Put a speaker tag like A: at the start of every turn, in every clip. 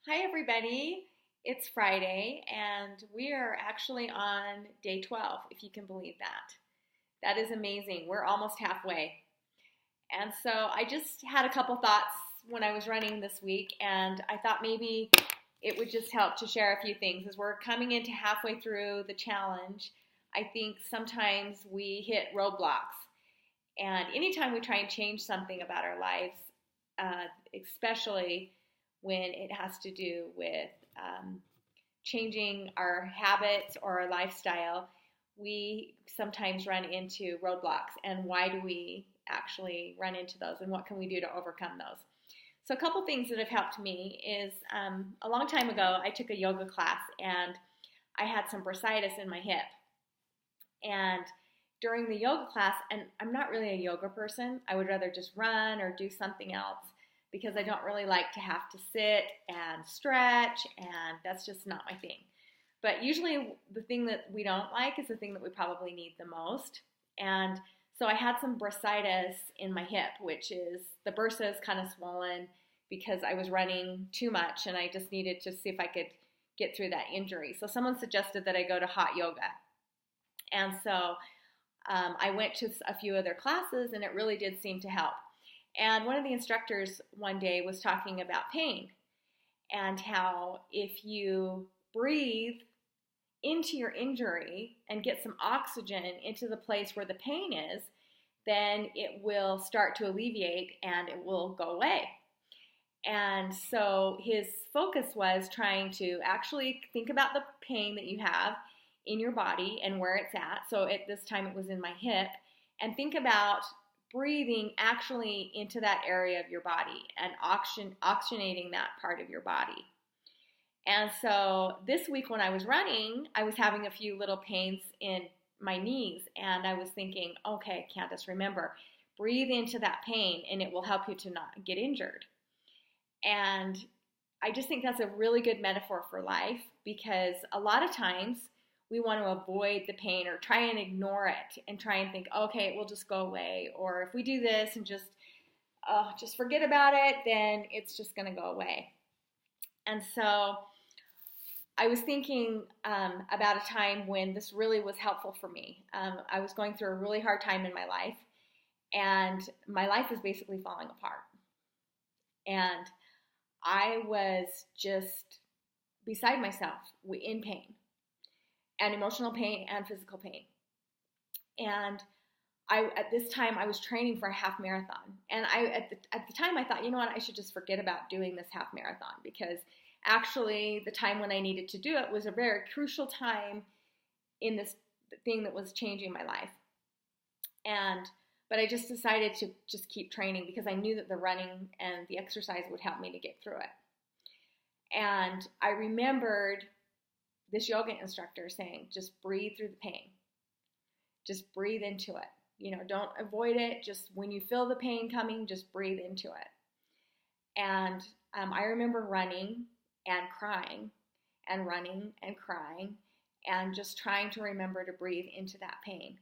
A: Hi, everybody. It's Friday, and we are actually on day 12, if you can believe that. That is amazing. We're almost halfway. And so I just had a couple thoughts when I was running this week, and I thought maybe it would just help to share a few things. As we're coming into halfway through the challenge, I think sometimes we hit roadblocks. And anytime we try and change something about our lives, especially when it has to do with changing our habits or our lifestyle, we sometimes run into roadblocks. And why do we actually run into those? And what can we do to overcome those? So a couple things that have helped me is a long time ago, I took a yoga class and I had some bursitis in my hip. And during the yoga class, and I'm not really a yoga person, I would rather just run or do something else because I don't really like to have to sit and stretch, and that's just not my thing. But usually the thing that we don't like is the thing that we probably need the most. And so I had some bursitis in my hip, which is the bursa is kind of swollen because I was running too much and I just needed to see if I could get through that injury. So someone suggested that I go to hot yoga. And so I went to a few other classes and it really did seem to help. And one of the instructors one day was talking about pain and how if you breathe into your injury and get some oxygen into the place where the pain is, then it will start to alleviate and it will go away. And so his focus was trying to actually think about the pain that you have in your body and where it's at. So at this time it was in my hip. And think about breathing actually into that area of your body and oxygenating that part of your body. And so this week when I was running, I was having a few little pains in my knees. And I was thinking, okay, Candace, remember, breathe into that pain and it will help you to not get injured. And I just think that's a really good metaphor for life because a lot of times we want to avoid the pain or try and ignore it and try and think, okay, it will just go away. Or if we do this and just forget about it, then it's just going to go away. And so I was thinking about a time when this really was helpful for me. I was going through a really hard time in my life, and my life was basically falling apart. And I was just beside myself in pain. And emotional pain and physical pain. And at this time, I was training for a half marathon. And at the time, I thought, you know what, I should just forget about doing this half marathon because actually the time when I needed to do it was a very crucial time in this thing that was changing my life. But I just decided to just keep training because I knew that the running and the exercise would help me to get through it. And I remembered this yoga instructor saying, just breathe through the pain. Just breathe into it. You know, don't avoid it. Just when you feel the pain coming, just breathe into it. And I remember running and crying and running and crying and just trying to remember to breathe into that pain.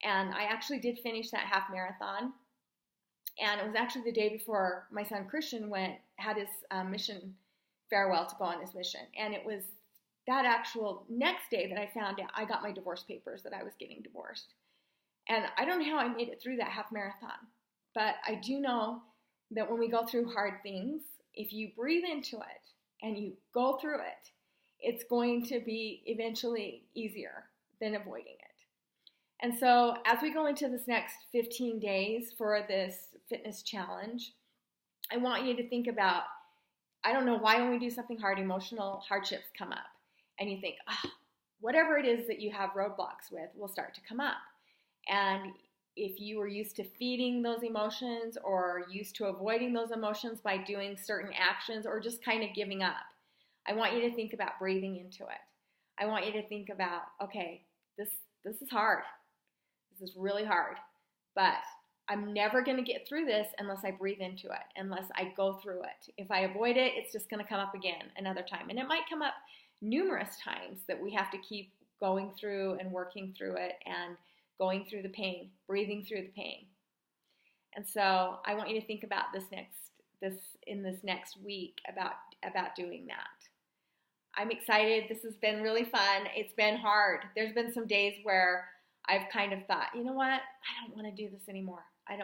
A: And I actually did finish that half marathon. And it was actually the day before my son Christian had his mission farewell to go on his mission. And it was that actual next day that I found out I got my divorce papers that I was getting divorced. And I don't know how I made it through that half marathon, but I do know that when we go through hard things, if you breathe into it and you go through it, it's going to be eventually easier than avoiding it. And so as we go into this next 15 days for this fitness challenge, I want you to think about, I don't know why when we do something hard, emotional hardships come up. And you think, whatever it is that you have roadblocks with will start to come up. And if you were used to feeding those emotions or used to avoiding those emotions by doing certain actions or just kind of giving up, I want you to think about breathing into it. I want you to think about, okay, this is hard. This is really hard. But I'm never going to get through this unless I breathe into it, unless I go through it. If I avoid it, it's just going to come up again another time. And it might come up numerous times that we have to keep going through and working through it and going through the pain, breathing through the pain. And so I want you to think about this next this next week about doing that. I'm excited. This has been really fun. It's been hard. There's been some days where I've kind of thought, you know what? I don't want to do this anymore. I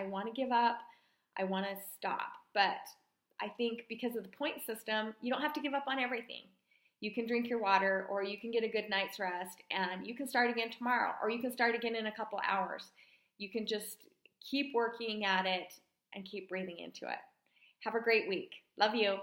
A: want to give up. I want to stop. But I think because of the point system, you don't have to give up on everything. You can drink your water, or you can get a good night's rest, and you can start again tomorrow, or you can start again in a couple hours. You can just keep working at it and keep breathing into it. Have a great week. Love you.